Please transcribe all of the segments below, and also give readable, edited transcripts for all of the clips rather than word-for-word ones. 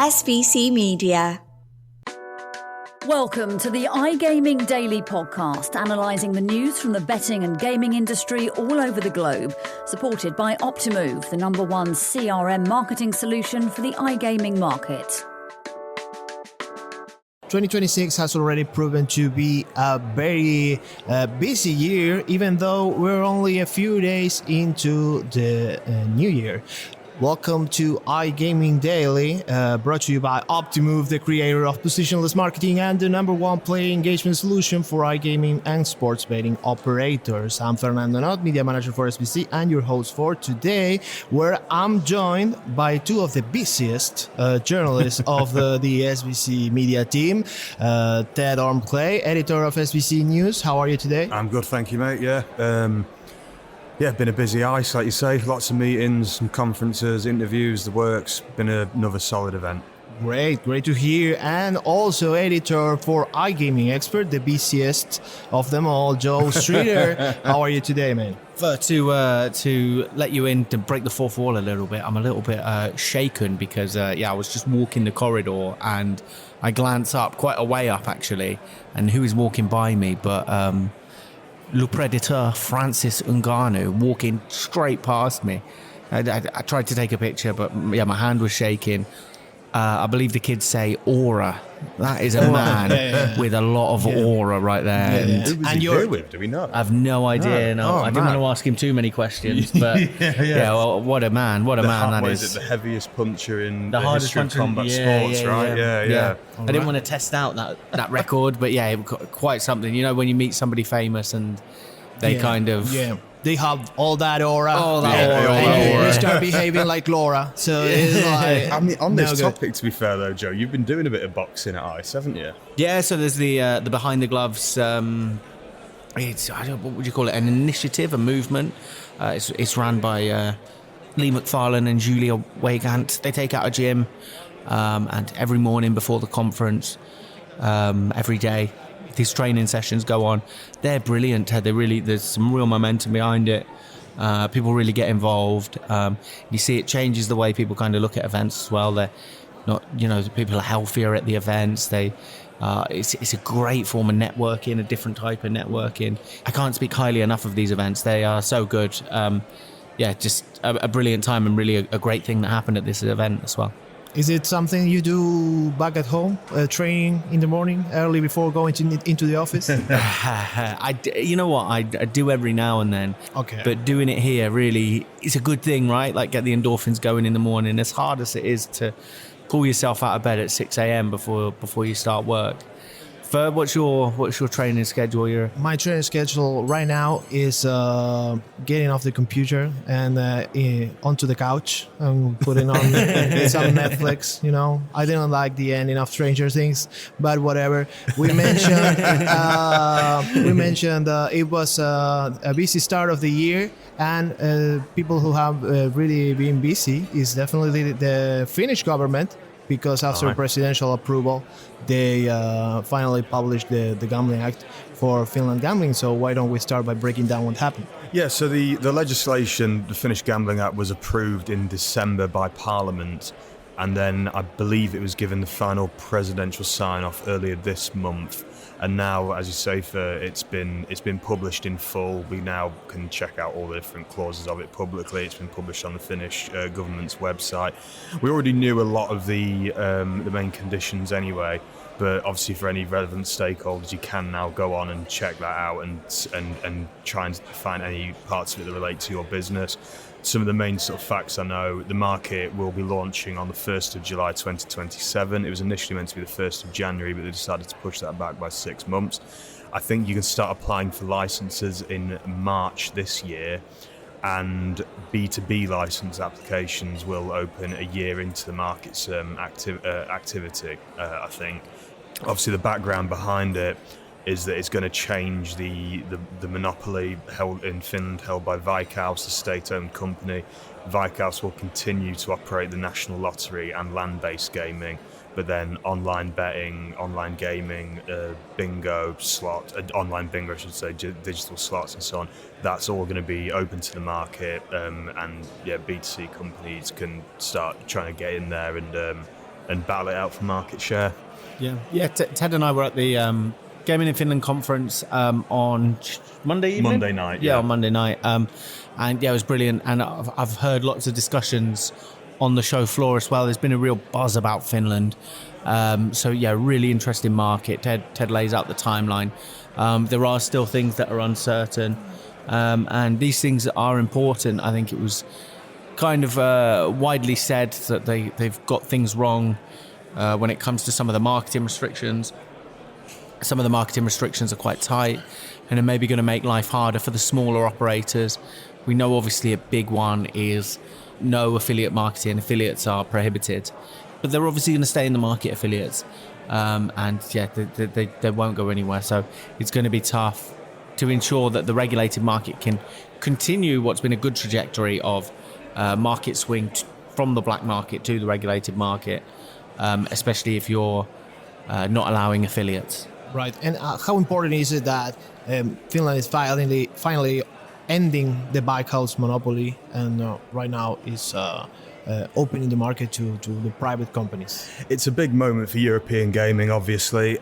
SVC Media. Welcome to the iGaming Daily Podcast, analysing the news from the betting and gaming industry all over the globe, supported by Optimove, the #1 CRM marketing solution for the iGaming market. 2026 has already proven to be a very busy year, even though we're only a few days into the new year. Welcome to iGaming Daily, brought to you by Optimove, the creator of positionless marketing and the #1 player engagement solution for iGaming and sports betting operators. I'm Fernando, Noodt, media manager for SBC, and your host for today, where I'm joined by two of the busiest journalists of the SBC media team, Ted Orme-Claye, editor of SBC News. How are you today? I'm good, thank you, mate. Yeah, been a busy ice, like you say. Lots of meetings, some conferences, interviews, the works. Been another solid event. Great to hear. And also editor for iGaming Expert, the busiest of them all, Joe Streeter. How are you today, man? To let you in to break the fourth wall a little bit, I'm a little bit shaken because I was just walking the corridor and I glance up, quite a way up actually, and who is walking by me but Le Predator Francis Ngannou walking straight past me. I tried to take a picture, but yeah, my hand was shaking. I believe the kids say aura. That is a man with a lot of aura right there. Yeah. Who was he here with? Do we know? I have no idea. I didn't want to ask him too many questions, but well, what a man that is. Is it the heaviest puncher in the hardest history of combat sports, right? Yeah. I didn't want to test out that record, but yeah, quite something. You know, when you meet somebody famous and they kind of... Yeah. They have all that aura. And you start behaving like Laura. So it's like... I mean, on this topic, to be fair, though, Joe, you've been doing a bit of boxing at ICE, haven't you? Yeah, so there's the behind the gloves... what would you call it? An initiative, a movement. It's run by Lee McFarlane and Julia Weigand. They take out a gym, and every morning before the conference, every day, these training sessions go on. They're brilliant. There's some real momentum behind it. People really get involved. You see, it changes the way people kind of look at events as well. They're not, people are healthier at the events. It's a great form of networking, a different type of networking. I can't speak highly enough of these events. They are so good. Just a brilliant time and really a great thing that happened at this event as well. Is it something you do back at home, training in the morning, early before going into the office? You know what? I do every now and then. Okay. But doing it here really is a good thing, right? Like get the endorphins going in the morning. As hard as it is to pull yourself out of bed at 6 a.m. before you start work. Ferb, what's your training schedule? My training schedule right now is getting off the computer and onto the couch and putting on some Netflix. I didn't like the ending of Stranger Things, but whatever. We mentioned it was a busy start of the year, and people who have really been busy is definitely the Finnish government. Because after presidential approval, they finally published the Gambling Act for Finland gambling. So why don't we start by breaking down what happened? Yeah, so the legislation, the Finnish Gambling Act, was approved in December by Parliament. And then I believe it was given the final presidential sign-off earlier this month. And now, as you say, it's been published in full. We now can check out all the different clauses of it publicly. It's been published on the Finnish government's website. We already knew a lot of the main conditions anyway, but obviously for any relevant stakeholders, you can now go on and check that out and try and find any parts of it that relate to your business. Some of the main sort of facts I know, the market will be launching on the 1st of July 2027. It was initially meant to be the 1st of January, but they decided to push that back by 6 months. I think you can start applying for licenses in March this year, and B2B license applications will open a year into the market's activity, I think. Obviously, the background behind it is that it's going to change the monopoly held in Finland, held by Veikkaus, the state-owned company. Veikkaus will continue to operate the national lottery and land-based gaming, but then online betting, online gaming, bingo, online bingo, I should say, digital slots and so on, that's all going to be open to the market, and B2C companies can start trying to get in there and and battle it out for market share. Yeah. Ted and I were at the Gaming in Finland conference on Monday evening? Monday night. Yeah, on Monday night. And it was brilliant. And I've heard lots of discussions on the show floor as well. There's been a real buzz about Finland. Really interesting market. Ted lays out the timeline. There are still things that are uncertain. And these things are important. I think it was kind of widely said that they've got things wrong when it comes to some of the marketing restrictions. Some of the marketing restrictions are quite tight and are maybe going to make life harder for the smaller operators. We know obviously a big one is no affiliate marketing. Affiliates are prohibited, but they're obviously going to stay in the market, affiliates. They won't go anywhere. So it's going to be tough to ensure that the regulated market can continue what's been a good trajectory of market swing from the black market to the regulated market, especially if you're not allowing affiliates. Right, and how important is it that Finland is finally ending the Veikkaus monopoly and right now is opening the market to the private companies? It's a big moment for European gaming, obviously.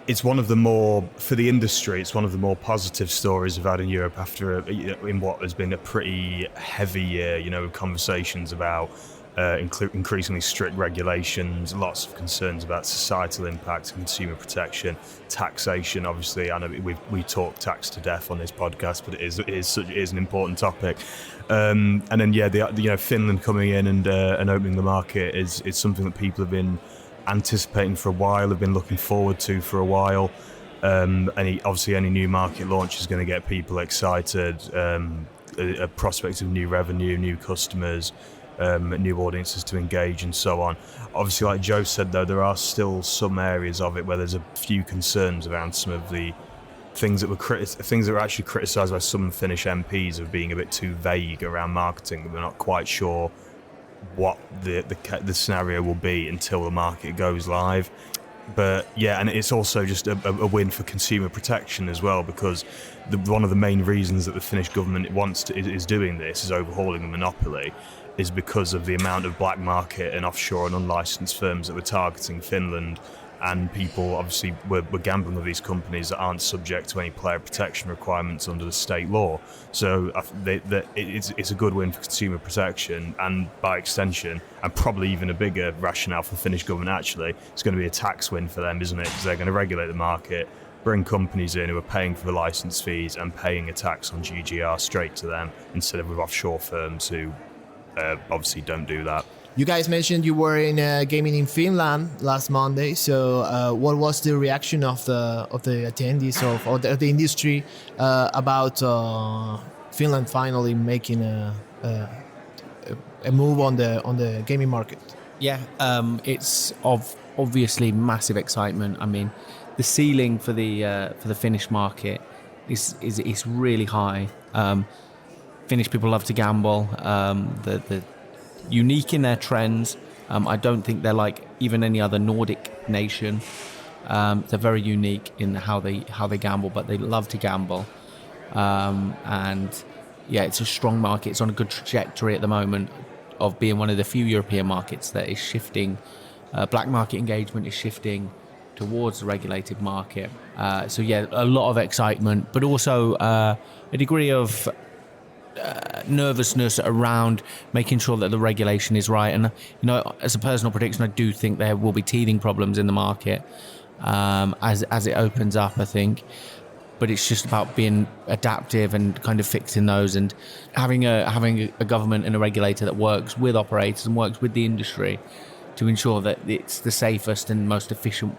It's one of the more, for the industry, it's one of the more positive stories we've had in Europe after, in what has been a pretty heavy year, with conversations about increasingly strict regulations, lots of concerns about societal impact, consumer protection, taxation. Obviously, I know we talk tax to death on this podcast, but it is an important topic. And then Finland coming in and opening the market is something that people have been anticipating for a while, have been looking forward to for a while. Any new market launch is going to get people excited. A prospect of new revenue, new customers, new audiences to engage and so on. Obviously, like Joe said, though, there are still some areas of it where there's a few concerns around some of the things that were actually criticised by some Finnish MPs of being a bit too vague around marketing. We're not quite sure what the scenario will be until the market goes live. But yeah, and it's also just a win for consumer protection as well, because one of the main reasons that the Finnish government is doing this, is overhauling the monopoly, is because of the amount of black market and offshore and unlicensed firms that were targeting Finland, and people obviously were gambling with these companies that aren't subject to any player protection requirements under the state law. So it's a good win for consumer protection, and by extension, and probably even a bigger rationale for the Finnish government actually, it's going to be a tax win for them, isn't it? Because they're going to regulate the market, bring companies in who are paying for the license fees and paying a tax on GGR straight to them, instead of with offshore firms who obviously don't do that. You guys mentioned you were in Gaming in Finland last Monday. So, what was the reaction of the attendees of the industry about Finland finally making a move on the gaming market? Yeah, it's obviously massive excitement. I mean, the ceiling for the Finnish market is really high. Finnish people love to gamble. The unique in their trends. I don't think they're like even any other Nordic nation. They're very unique in how they gamble, but they love to gamble. It's a strong market. It's on a good trajectory at the moment of being one of the few European markets that is shifting. Black market engagement is shifting towards the regulated market. A lot of excitement, but also a degree of nervousness around making sure that the regulation is right. And as a personal prediction, I do think there will be teething problems in the market as it opens up, I think. But it's just about being adaptive and kind of fixing those, and having a government and a regulator that works with operators and works with the industry to ensure that it's the safest and most efficient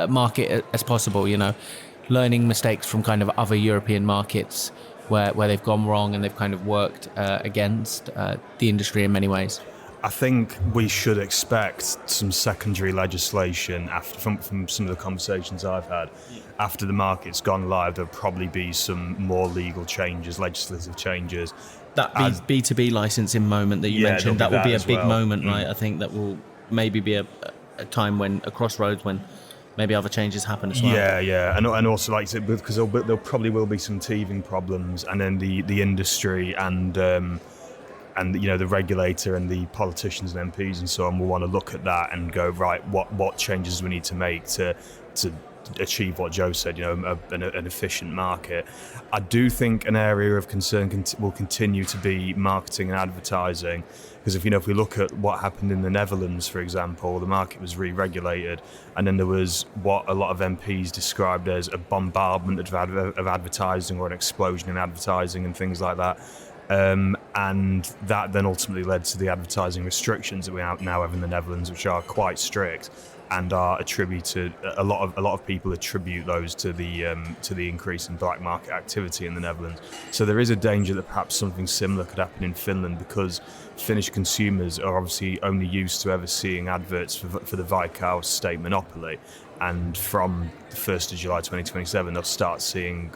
market as possible. Learning mistakes from kind of other European markets where they've gone wrong, and they've kind of worked against the industry in many ways. I think we should expect some secondary legislation from some of the conversations I've had. After the market's gone live, there'll probably be some more legal changes, legislative changes. That B2B licensing moment that you mentioned, that will be a big moment, right? I think that will maybe be a time when a crossroads when maybe other changes happen as well. Yeah. And also, like I said, because there probably will be some teething problems, and then the industry and and the regulator and the politicians and MPs and so on will want to look at that and go, right, what changes we need to make to achieve what Joe said, an efficient market. I do think an area of concern will continue to be marketing and advertising, because if we look at what happened in the Netherlands, for example, the market was re-regulated, and then there was what a lot of MPs described as a bombardment of advertising, or an explosion in advertising and things like that. And that then ultimately led to the advertising restrictions that we now have in the Netherlands, which are quite strict and are attributed. A lot of people attribute those to the increase in black market activity in the Netherlands. So there is a danger that perhaps something similar could happen in Finland, because Finnish consumers are obviously only used to ever seeing adverts for the Veikkaus state monopoly. And from the 1st of July 2027, they'll start seeing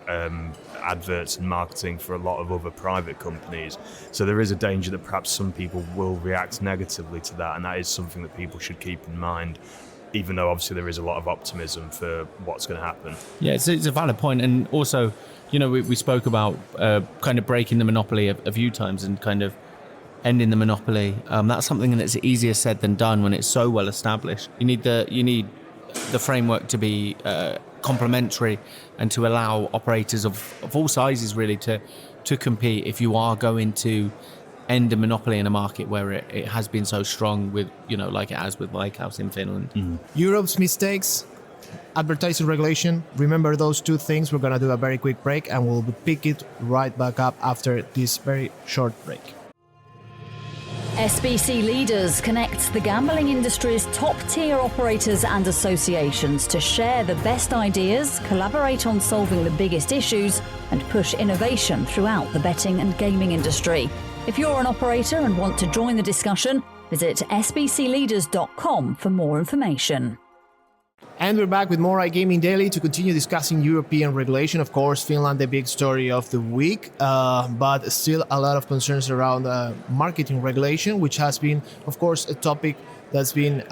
adverts and marketing for a lot of other private companies. So there is a danger that perhaps some people will react negatively to that, and that is something that people should keep in mind, even though obviously there is a lot of optimism for what's going to happen. Yeah, it's a valid point. And also, we spoke about kind of breaking the monopoly a few times and kind of ending the monopoly. That's something that's easier said than done when it's so well established. You need the framework to be complementary and to allow operators of all sizes really to compete if you are going to end a monopoly in a market where it has been so strong with, like it has with Veikkaus in Finland. Europe's mistakes, advertising regulation. Remember those two things. We're going to do a very quick break, and we'll pick it right back up after this very short break. SBC Leaders connects the gambling industry's top-tier operators and associations to share the best ideas, collaborate on solving the biggest issues, and push innovation throughout the betting and gaming industry. If you're an operator and want to join the discussion, visit sbcleaders.com for more information. And we're back with more iGaming Daily to continue discussing European regulation. Of course, Finland, the big story of the week, but still a lot of concerns around marketing regulation, which has been, of course, a topic that's been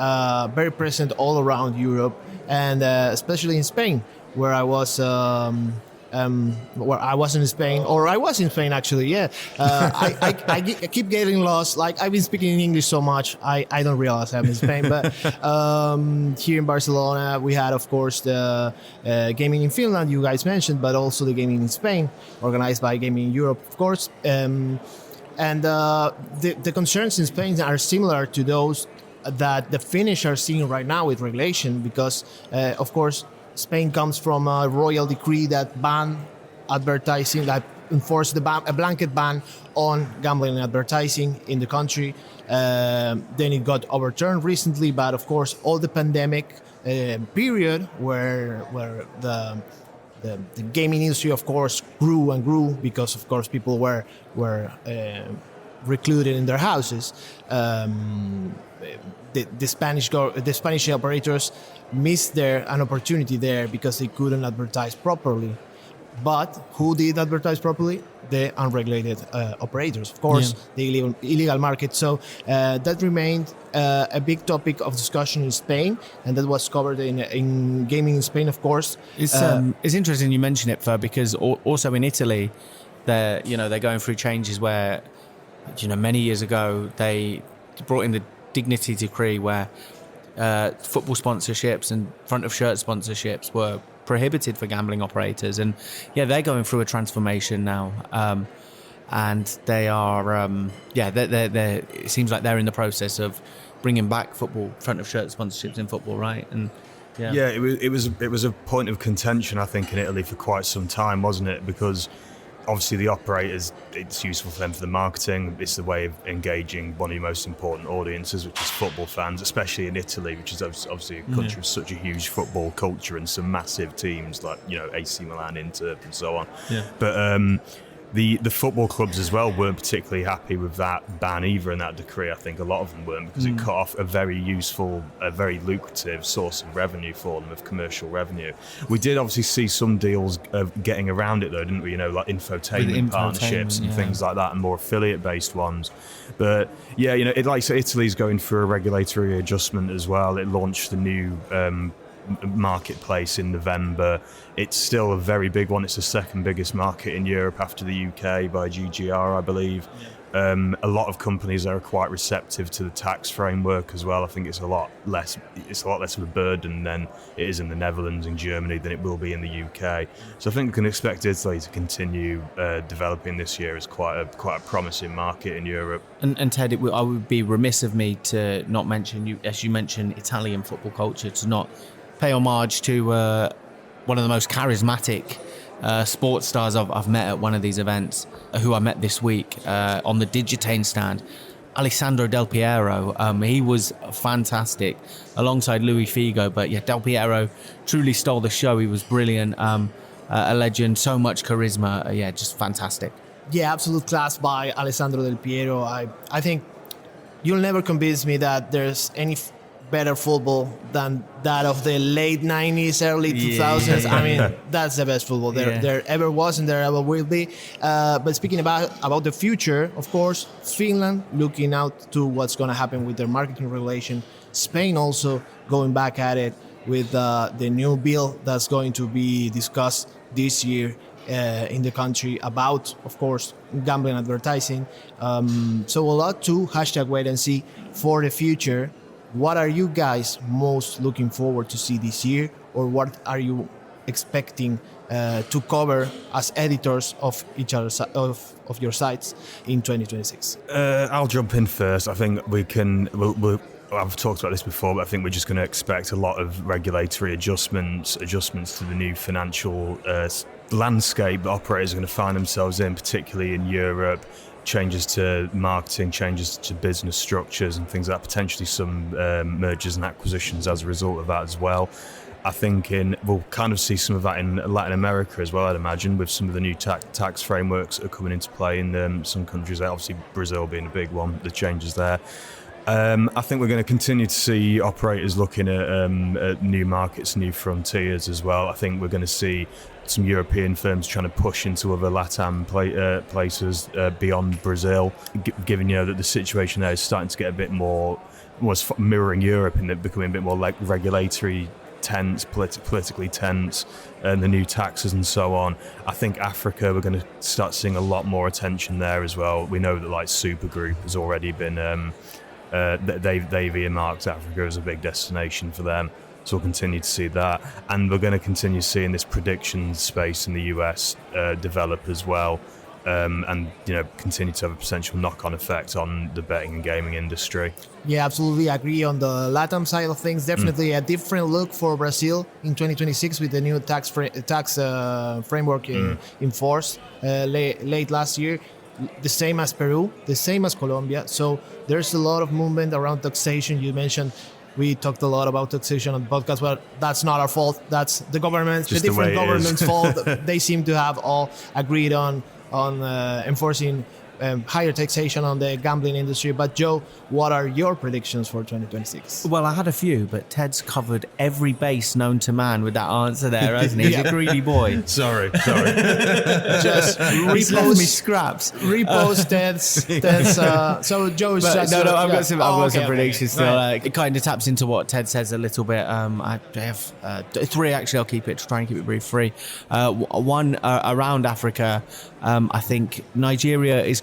very present all around Europe, and especially in Spain, where I was in Spain, or I was in Spain actually. Yeah, I keep getting lost. Like, I've been speaking in English so much, I don't realize I'm in Spain. But here in Barcelona, we had, of course, the gaming in Finland you guys mentioned, but also the gaming in Spain, organized by Gaming Europe, of course. And the concerns in Spain are similar to those that the Finnish are seeing right now with regulation, because, of course, Spain comes from a royal decree that banned advertising, that enforced a blanket ban on gambling and advertising in the country. Then it got overturned recently, but of course, all the pandemic period where the gaming industry, of course, grew and grew, because, of course, people were recluded in their houses. The Spanish operators missed an opportunity there because they couldn't advertise properly. But who did advertise properly? The unregulated operators, of course, the illegal market. So that remained a big topic of discussion in Spain, and that was covered in gaming in Spain, of course. It's interesting you mention it, Fer, because also in Italy, they're going through changes where, many years ago they brought in the dignity decree where football sponsorships and front of shirt sponsorships were prohibited for gambling operators, and they're going through a transformation now, and they are they're it seems like they're in the process of bringing back football front of shirt sponsorships in football, right? And it was a point of contention, I think, in Italy for quite some time, wasn't it? Because obviously the operators, it's useful for them for the marketing. It's the way of engaging one of your most important audiences, which is football fans, especially in Italy, which is obviously a country with such a huge football culture and some massive teams like, AC Milan, Inter, and so on. Yeah. But the football clubs as well weren't particularly happy with that ban either, and that decree. I think a lot of them weren't, because it cut off a very useful, a very lucrative source of revenue for them, of commercial revenue. We did obviously see some deals getting around it though, didn't we? Like infotainment partnerships and things like that, and more affiliate-based ones. But Italy's going through a regulatory adjustment as well. It launched the new marketplace in November. It's still a very big one. It's the second biggest market in Europe after the UK by GGR, I believe. A lot of companies are quite receptive to the tax framework as well. I think it's a lot less of a burden than it is in the Netherlands and Germany than it will be in the UK. So I think we can expect Italy to continue developing this year as quite a promising market in Europe. And Ted, I would be remiss of me to not mention, as you mentioned, Italian football culture, to not pay homage to one of the most charismatic sports stars I've met at one of these events, who I met this week on the Digitane stand, Alessandro Del Piero. He was fantastic alongside Luis Figo, but yeah, Del Piero truly stole the show. He was brilliant, a legend, so much charisma. Yeah, just fantastic. Yeah, absolute class by Alessandro Del Piero. I think you'll never convince me that there's any better football than that of the late 90s, early 2000s. I mean, that's the best football there ever was and there ever will be. But speaking about the future, of course, Finland looking out to what's going to happen with their marketing regulation. Spain also going back at it with the new bill that's going to be discussed this year in the country about, of course, gambling advertising. So a lot to #wait and see for the future. What are you guys most looking forward to see this year, or what are you expecting to cover as editors of each other of your sites in 2026? I'll jump in first. I think I've talked about this before, but I think we're just going to expect a lot of regulatory adjustments to the new financial landscape that operators are going to find themselves in, particularly in Europe. Changes to marketing, changes to business structures and things like that, potentially some mergers and acquisitions as a result of that as well. I think we'll kind of see some of that in Latin America as well, I'd imagine, with some of the new tax frameworks that are coming into play in some countries, obviously Brazil being a big one, the changes there. I think we're going to continue to see operators looking at new markets, new frontiers as well. I think we're going to see some European firms trying to push into other LATAM places beyond Brazil, given that the situation there is starting to get a bit more, was mirroring Europe, and it becoming a bit more like regulatory tense, politically tense, and the new taxes and so on. I think Africa, we're going to start seeing a lot more attention there as well. We know that like Super Group has already been they've earmarked Africa as a big destination for them, so we'll continue to see that, and we're going to continue seeing this prediction space in the US develop as well, and continue to have a potential knock-on effect on the betting and gaming industry. Yeah, absolutely agree on the LATAM side of things. Definitely a different look for Brazil in 2026 with the new tax framework in force late last year. The same as Peru, the same as Colombia. So there's a lot of movement around taxation. You mentioned we talked a lot about taxation on the podcast, but that's not our fault. That's the government's, the different governments' fault. They seem to have all agreed on enforcing higher taxation on the gambling industry. But Joe, what are your predictions for 2026? Well, I had a few, but Ted's covered every base known to man with that answer there, hasn't he? He's a greedy boy. Sorry. Just He's left me scraps. Repost Ted's. So Joe's just. No, I've got some predictions still. Right. It kind of taps into what Ted says a little bit. I have three, actually. I'll try and keep it brief. Three. One around Africa. I think Nigeria is.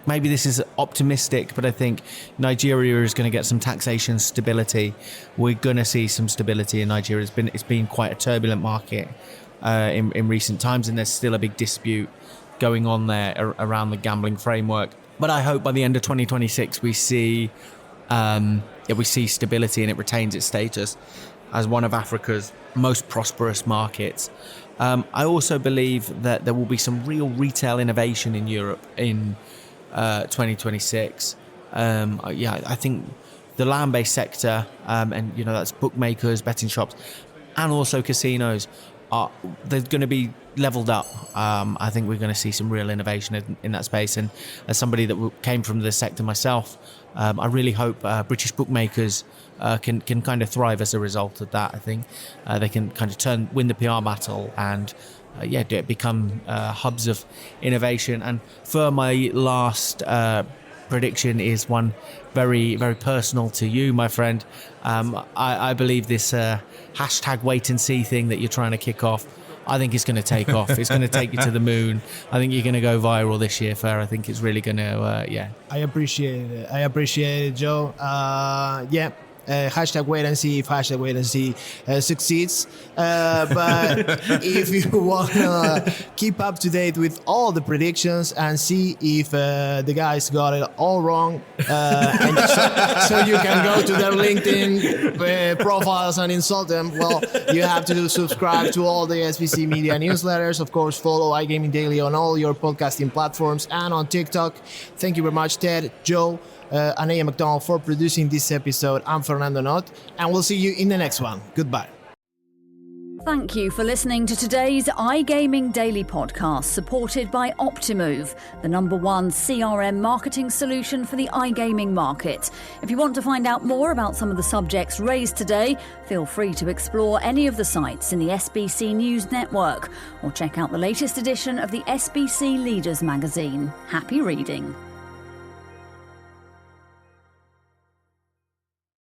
Maybe this is optimistic, but I think Nigeria is going to get some taxation stability. We're going to see some stability in Nigeria. It's been quite a turbulent market in recent times, and there's still a big dispute going on there around the gambling framework. But I hope by the end of 2026 we see stability and it retains its status as one of Africa's most prosperous markets. I also believe that there will be some real retail innovation in Europe in 2026. I think the land-based sector, and that's bookmakers, betting shops, and also casinos, they're going to be leveled up. I think we're going to see some real innovation in that space. And as somebody that came from the sector myself, I really hope British bookmakers can kind of thrive as a result of that. I think they can kind of win the PR battle and become hubs of innovation. And for my last prediction is one very, very personal to you, my friend. I believe this hashtag wait and see thing that you're trying to kick off, I think it's going to take off. It's going to take you to the moon. I think you're going to go viral this year, Fer. I think it's really going to, I appreciate it, Joe. Hashtag wait and see if hashtag wait and see succeeds. But if you want to keep up to date with all the predictions and see if the guys got it all wrong, and so you can go to their LinkedIn profiles and insult them, well, you have to subscribe to all the SBC Media newsletters. Of course, follow iGaming Daily on all your podcasting platforms and on TikTok. Thank you very much, Ted, Joe, Anaya, McDonald for producing this episode. I'm Fernando Noodt, and we'll see you in the next one. Goodbye. Thank you for listening to today's iGaming Daily podcast, supported by Optimove, the #1 CRM marketing solution for the iGaming market. If you want to find out more about some of the subjects raised today, feel free to explore any of the sites in the SBC News network or check out the latest edition of the SBC Leaders magazine. Happy reading.